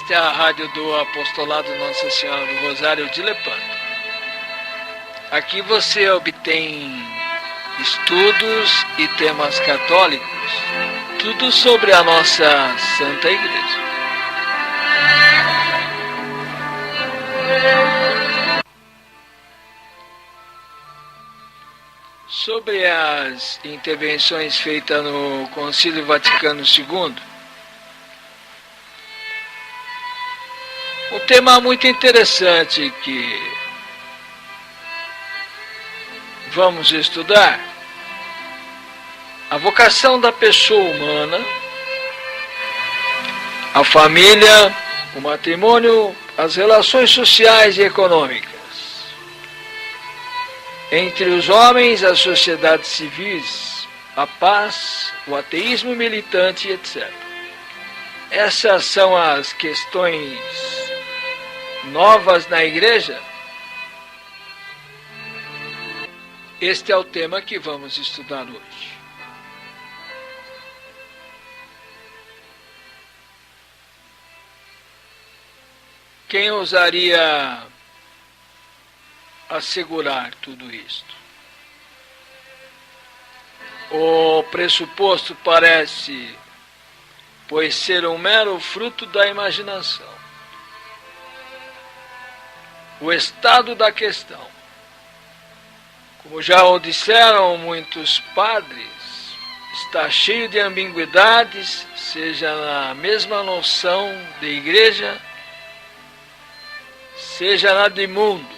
Esta é a rádio do Apostolado Nossa Senhora do Rosário de Lepanto. Aqui você obtém estudos e temas católicos, tudo sobre a nossa Santa Igreja. Sobre as intervenções feitas no Concílio Vaticano II, um tema muito interessante que vamos estudar: a vocação da pessoa humana, a família, o matrimônio, as relações sociais e econômicas entre os homens, as sociedades civis, a paz, o ateísmo militante, etc. Essas são as questões novas na Igreja. Este é o tema que vamos estudar hoje. Quem ousaria assegurar tudo isto? O pressuposto parece, pois, ser um mero fruto da imaginação. O estado da questão, como já o disseram muitos padres, está cheio de ambiguidades, seja na mesma noção de igreja, seja na de mundo.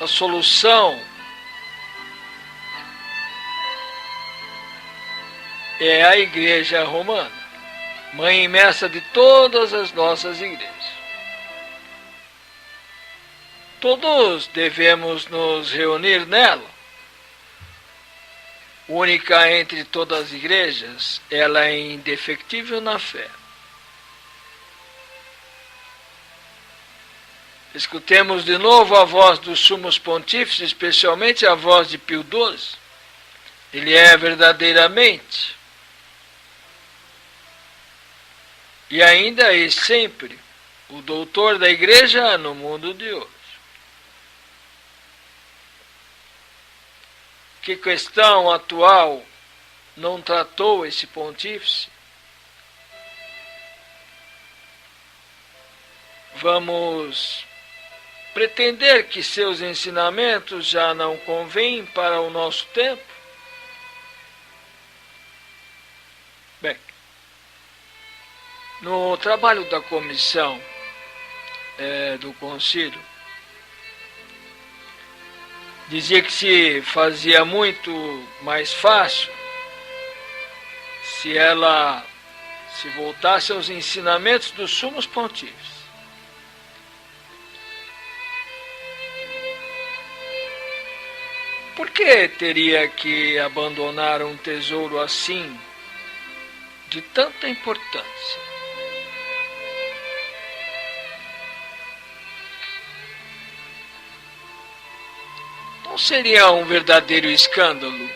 A solução é a Igreja Romana, mãe e mestra de todas as nossas igrejas. Todos devemos nos reunir nela. Única entre todas as igrejas, ela é indefectível na fé. Escutemos de novo a voz dos sumos pontífices, especialmente a voz de Pio XII. Ele é verdadeiramente e ainda e sempre o doutor da Igreja no mundo de hoje. Que questão atual não tratou esse pontífice? Vamos pretender que seus ensinamentos já não convêm para o nosso tempo? Bem, no trabalho da comissão do concílio, dizia que se fazia muito mais fácil se ela se voltasse aos ensinamentos dos sumos pontífices. Por que teria que abandonar um tesouro assim, de tanta importância? Não seria um verdadeiro escândalo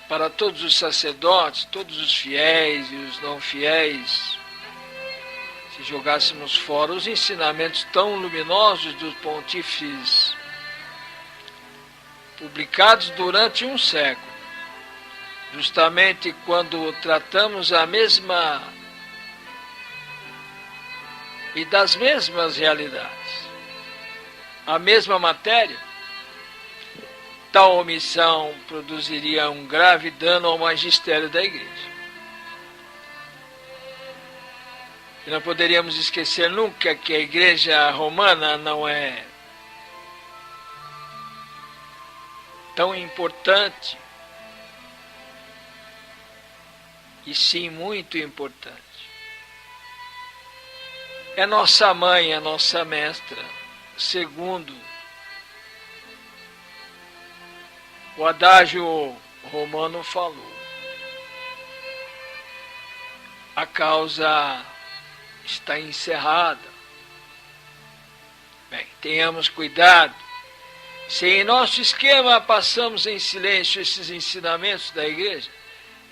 para todos os sacerdotes, todos os fiéis e os não fiéis, se jogássemos fora os ensinamentos tão luminosos dos pontífices publicados durante um século, justamente quando tratamos a mesma e das mesmas realidades, a mesma matéria? Tal omissão produziria um grave dano ao magistério da Igreja. E não poderíamos esquecer nunca que a Igreja Romana não é tão importante, e sim muito importante. É nossa mãe, é nossa mestra, segundo o adágio romano falou. A causa está encerrada. Bem, tenhamos cuidado. Se em nosso esquema passamos em silêncio esses ensinamentos da Igreja,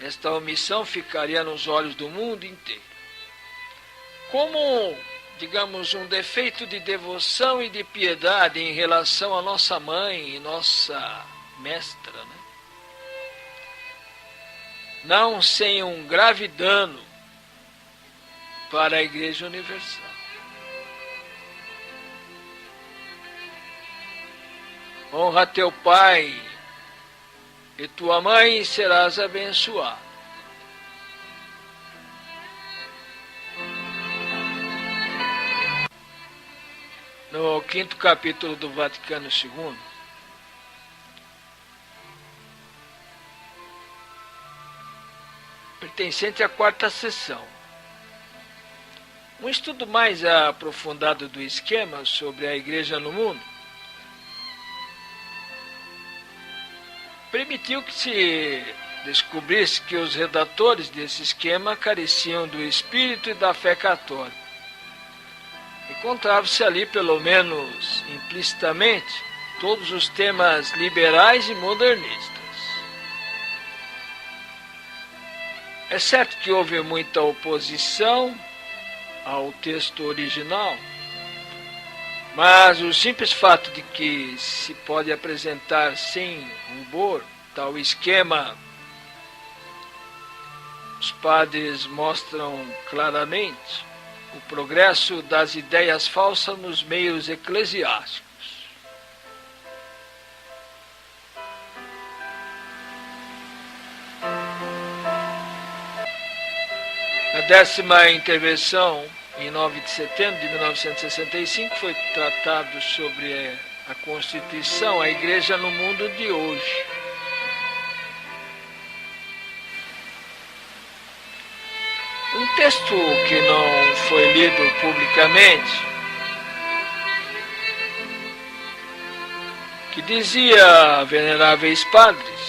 esta omissão ficaria nos olhos do mundo inteiro. Como, digamos, um defeito de devoção e de piedade em relação à nossa mãe e nossa mestra, né? Não sem um grave dano para a Igreja Universal. Honra teu pai e tua mãe e serás abençoado. No 5º capítulo do Vaticano II, pertencente à 4ª sessão, um estudo mais aprofundado do esquema sobre a Igreja no mundo permitiu que se descobrisse que os redatores desse esquema careciam do espírito e da fé católica. Encontravam-se ali, pelo menos implicitamente, todos os temas liberais e modernistas. É certo que houve muita oposição ao texto original, mas o simples fato de que se pode apresentar sem rubor tal esquema, os padres mostram claramente o progresso das ideias falsas nos meios eclesiásticos. Na 10ª intervenção, em 9 de setembro de 1965, foi tratado sobre a Constituição, a Igreja no mundo de hoje. Um texto que não foi lido publicamente, que dizia, veneráveis padres,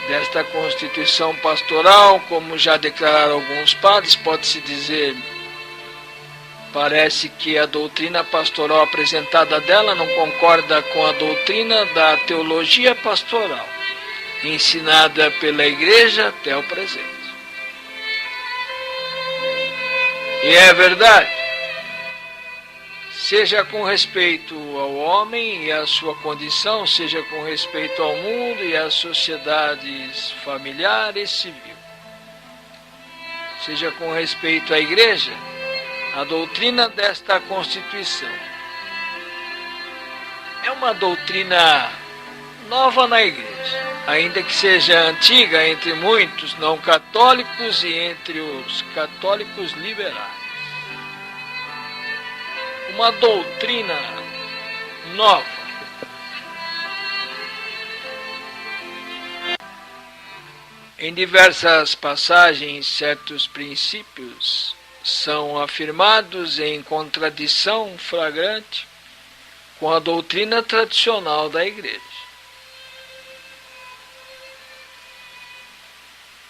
desta Constituição pastoral, como já declararam alguns padres, pode-se dizer, parece que a doutrina pastoral apresentada dela não concorda com a doutrina da teologia pastoral, ensinada pela Igreja até o presente. E é verdade, seja com respeito ao homem e à sua condição, seja com respeito ao mundo e às sociedades familiar e civil, seja com respeito à Igreja, a doutrina desta Constituição é uma doutrina nova na Igreja, ainda que seja antiga entre muitos não católicos e entre os católicos liberais. Uma doutrina nova. Em diversas passagens, certos princípios são afirmados em contradição flagrante com a doutrina tradicional da Igreja.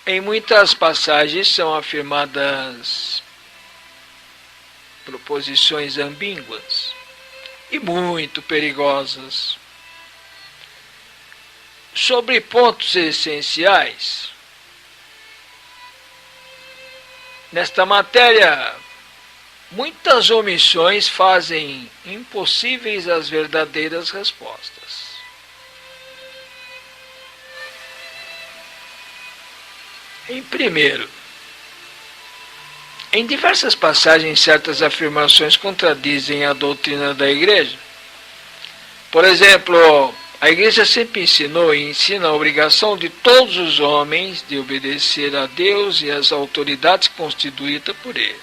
Em muitas passagens são afirmadas proposições ambíguas e muito perigosas sobre pontos essenciais. Nesta matéria, muitas omissões fazem impossíveis as verdadeiras respostas. Em primeiro, em diversas passagens, certas afirmações contradizem a doutrina da Igreja. Por exemplo, a Igreja sempre ensinou e ensina a obrigação de todos os homens de obedecer a Deus e às autoridades constituídas por Ele,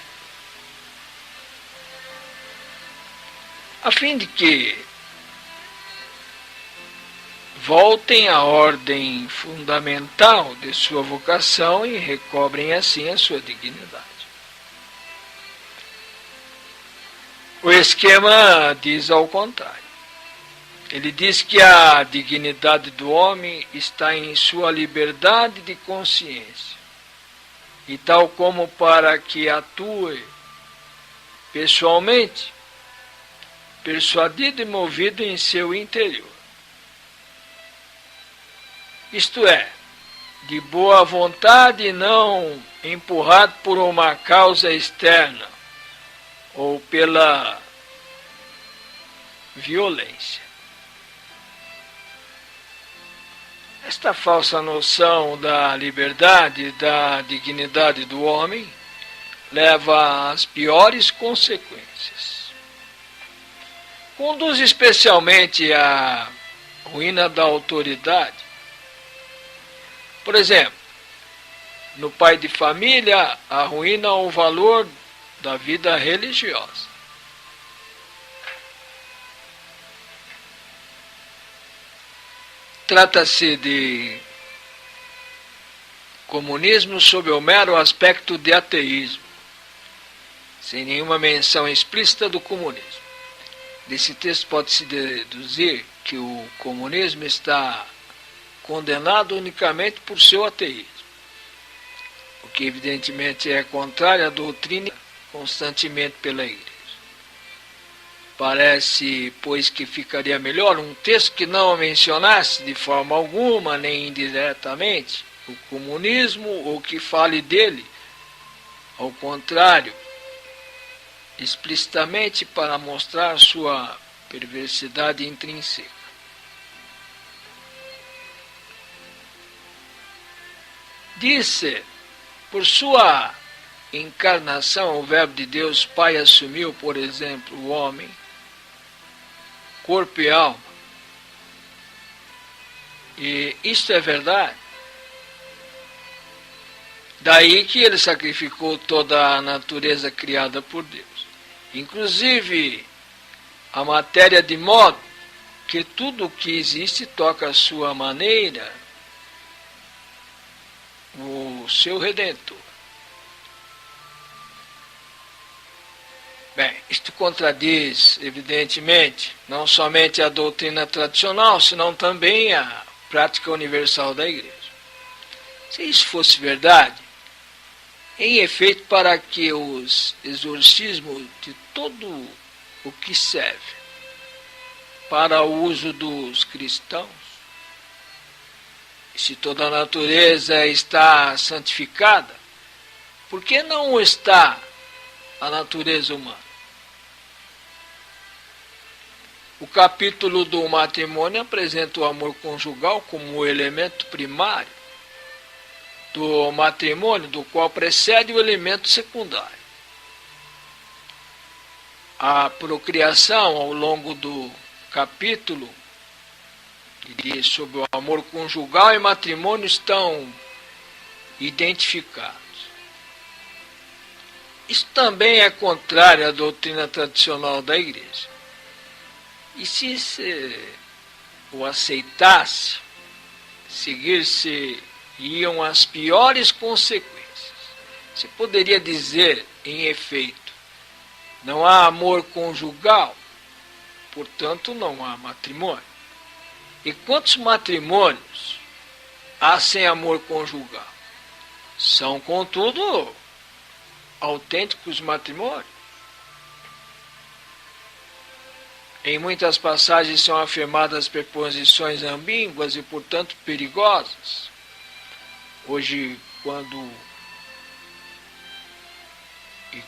a fim de que voltem à ordem fundamental de sua vocação e recobrem assim a sua dignidade. O esquema diz ao contrário. Ele diz que a dignidade do homem está em sua liberdade de consciência, e tal como para que atue pessoalmente, persuadido e movido em seu interior. Isto é, de boa vontade e não empurrado por uma causa externa ou pela violência. Esta falsa noção da liberdade e da dignidade do homem leva às piores consequências. Conduz especialmente à ruína da autoridade. Por exemplo, no pai de família, arruína o valor da vida religiosa. Trata-se de comunismo sob o mero aspecto de ateísmo, sem nenhuma menção explícita do comunismo. Desse texto pode-se deduzir que o comunismo está condenado unicamente por seu ateísmo, o que evidentemente é contrário à doutrina constantemente pela Igreja. Parece, pois, que ficaria melhor um texto que não mencionasse de forma alguma, nem indiretamente, o comunismo, ou que fale dele, ao contrário, explicitamente para mostrar sua perversidade intrínseca. Disse, por sua encarnação, o Verbo de Deus Pai assumiu, por exemplo, o homem, corpo e alma. E isto é verdade. Daí que ele sacrificou toda a natureza criada por Deus, inclusive a matéria, de modo que tudo o que existe toca a sua maneira o seu Redentor. Bem, isto contradiz, evidentemente, não somente a doutrina tradicional, senão também a prática universal da Igreja. Se isso fosse verdade, em efeito, para que os exorcismos de todo o que serve para o uso dos cristãos, se toda a natureza está santificada, por que não está a natureza humana? O capítulo do matrimônio apresenta o amor conjugal como o elemento primário do matrimônio, do qual precede o elemento secundário. A procriação, ao longo do capítulo, que diz sobre o amor conjugal e matrimônio, estão identificados. Isso também é contrário à doutrina tradicional da Igreja. E se o aceitasse, seguir-se iam as piores consequências. Se poderia dizer, em efeito, não há amor conjugal, portanto não há matrimônio. E quantos matrimônios há sem amor conjugal? São, contudo, autênticos matrimônios. Em muitas passagens são afirmadas preposições ambíguas e, portanto, perigosas. Hoje,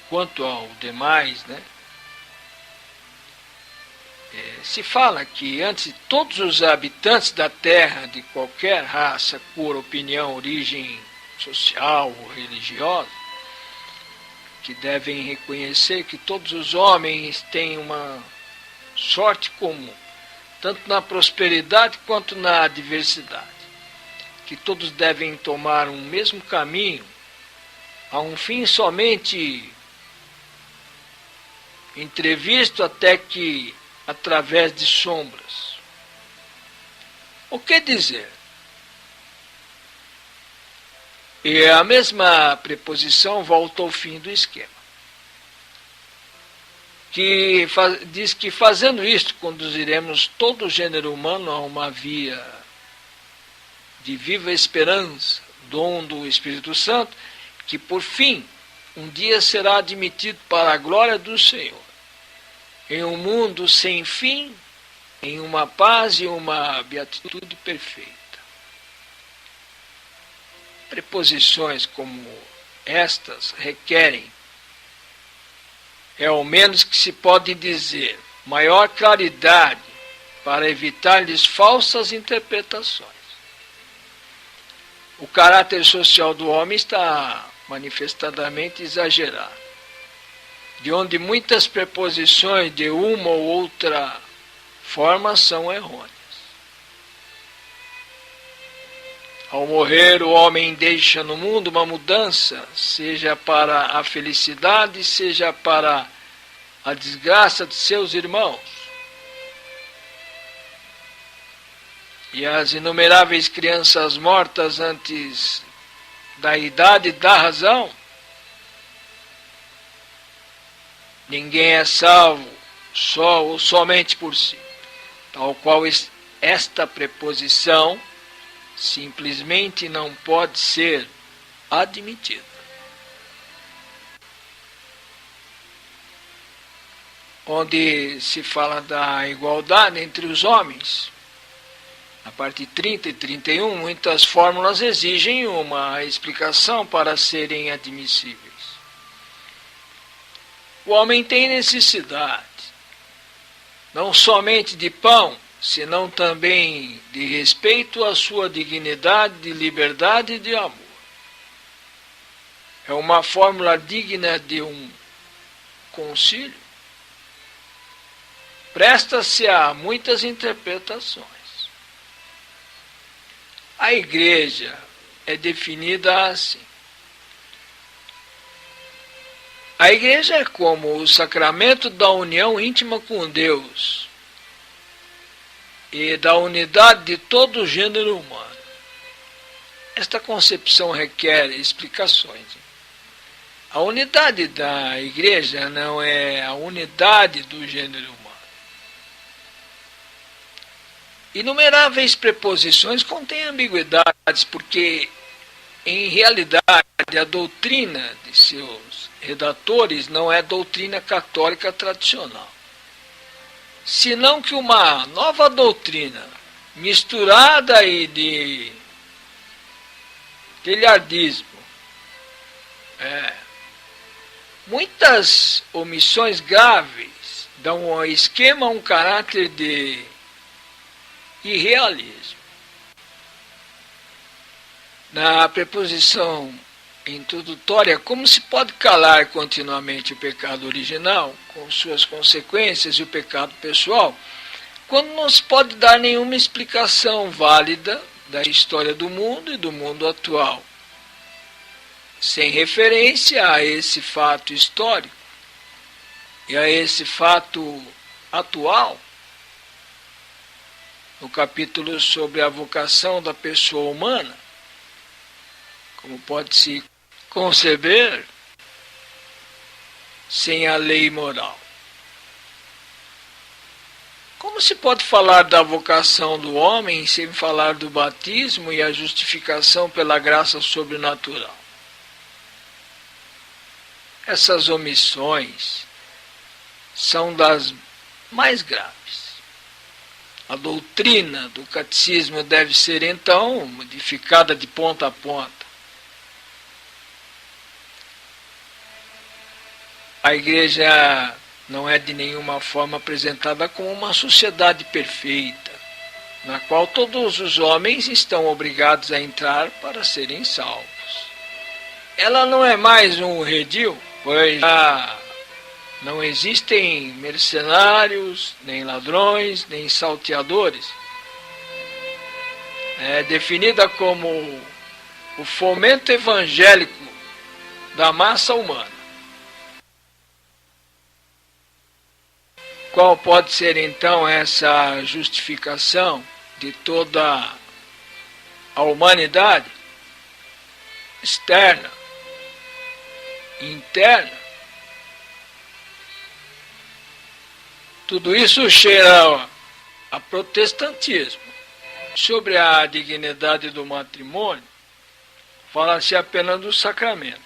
quanto ao demais, se fala que antes todos os habitantes da Terra, de qualquer raça, cor, opinião, origem social ou religiosa, que devem reconhecer que todos os homens têm uma sorte comum, tanto na prosperidade quanto na adversidade, que todos devem tomar um mesmo caminho, a um fim somente entrevisto, até que através de sombras. O que dizer? E a mesma preposição volta ao fim do esquema, que diz que fazendo isto conduziremos todo o gênero humano a uma via de viva esperança, dom do Espírito Santo, que por fim um dia será admitido para a glória do Senhor, em um mundo sem fim, em uma paz e uma beatitude perfeita. preposições como estas requerem, ao menos que se pode dizer, maior claridade para evitar-lhes falsas interpretações. O caráter social do homem está manifestadamente exagerado, de onde muitas preposições de uma ou outra forma são errôneas. Ao morrer, o homem deixa no mundo uma mudança, seja para a felicidade, seja para a desgraça de seus irmãos. E as inumeráveis crianças mortas antes da idade da razão, ninguém é salvo só ou somente por si, tal qual esta preposição simplesmente não pode ser admitida. Onde se fala da igualdade entre os homens, na parte 30 e 31, muitas fórmulas exigem uma explicação para serem admissíveis. O homem tem necessidade, não somente de pão, senão também de respeito à sua dignidade, de liberdade e de amor. É uma fórmula digna de um concílio. Presta-se a muitas interpretações. A igreja é definida assim. A igreja é como o sacramento da união íntima com Deus e da unidade de todo o gênero humano. Esta concepção requer explicações. A unidade da igreja não é a unidade do gênero humano. Inumeráveis preposições contêm ambiguidades, porque, em realidade, a doutrina de seus redatores não é doutrina católica tradicional, senão que uma nova doutrina, misturada aí de galhardismo, muitas omissões graves dão ao esquema um caráter de irrealismo. Na preposição introdutória, como se pode calar continuamente o pecado original, com suas consequências, e o pecado pessoal, quando não se pode dar nenhuma explicação válida da história do mundo e do mundo atual, sem referência a esse fato histórico e a esse fato atual? No capítulo sobre a vocação da pessoa humana, como pode-se conceber sem a lei moral? Como se pode falar da vocação do homem sem falar do batismo e a justificação pela graça sobrenatural? Essas omissões são das mais graves. A doutrina do catecismo deve ser, então, modificada de ponta a ponta. A igreja não é de nenhuma forma apresentada como uma sociedade perfeita, na qual todos os homens estão obrigados a entrar para serem salvos. Ela não é mais um redil, pois já não existem mercenários, nem ladrões, nem salteadores. É definida como o fomento evangélico da massa humana. Qual pode ser então essa justificação de toda a humanidade? Externa, interna. Tudo isso cheira a protestantismo. Sobre a dignidade do matrimônio, fala-se apenas do sacramento,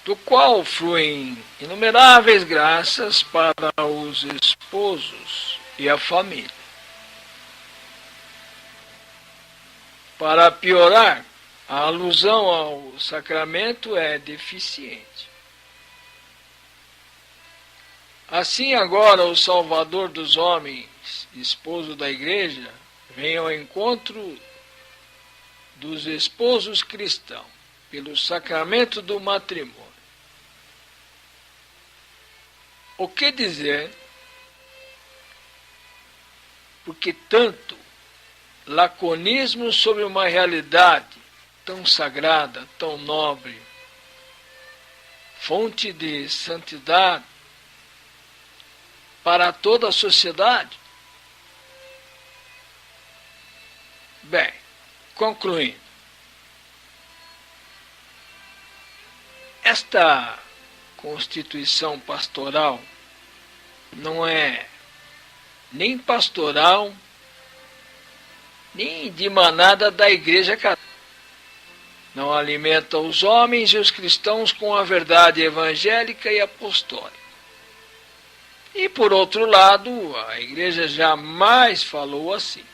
do qual fluem inumeráveis graças para os esposos e a família. Para piorar, A alusão ao sacramento é deficiente. Assim agora o Salvador dos homens, esposo da Igreja, vem ao encontro dos esposos cristãos pelo sacramento do matrimônio. O que dizer? Porque tanto laconismo sobre uma realidade tão sagrada, tão nobre, fonte de santidade para toda a sociedade? Bem, concluindo, esta Constituição pastoral não é nem pastoral, nem de manada da Igreja Católica. Não alimenta os homens e os cristãos com a verdade evangélica e apostólica. E, por outro lado, a Igreja jamais falou assim.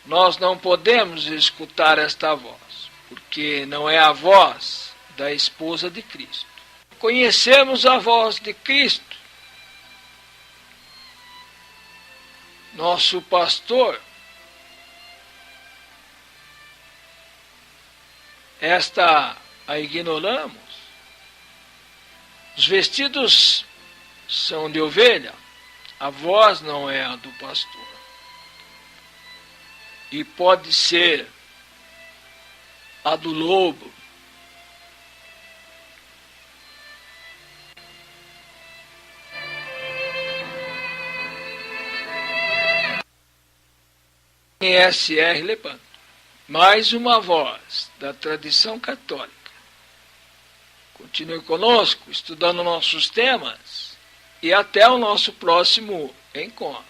Nós não podemos escutar esta voz, porque não é a voz da esposa de Cristo. Conhecemos a voz de Cristo, nosso pastor. Esta a ignoramos. Os vestidos são de ovelha, a voz não é a do pastor. E pode ser a do lobo. S.R. Lepanto. Mais uma voz da tradição católica. Continue conosco, estudando nossos temas, e até o nosso próximo encontro.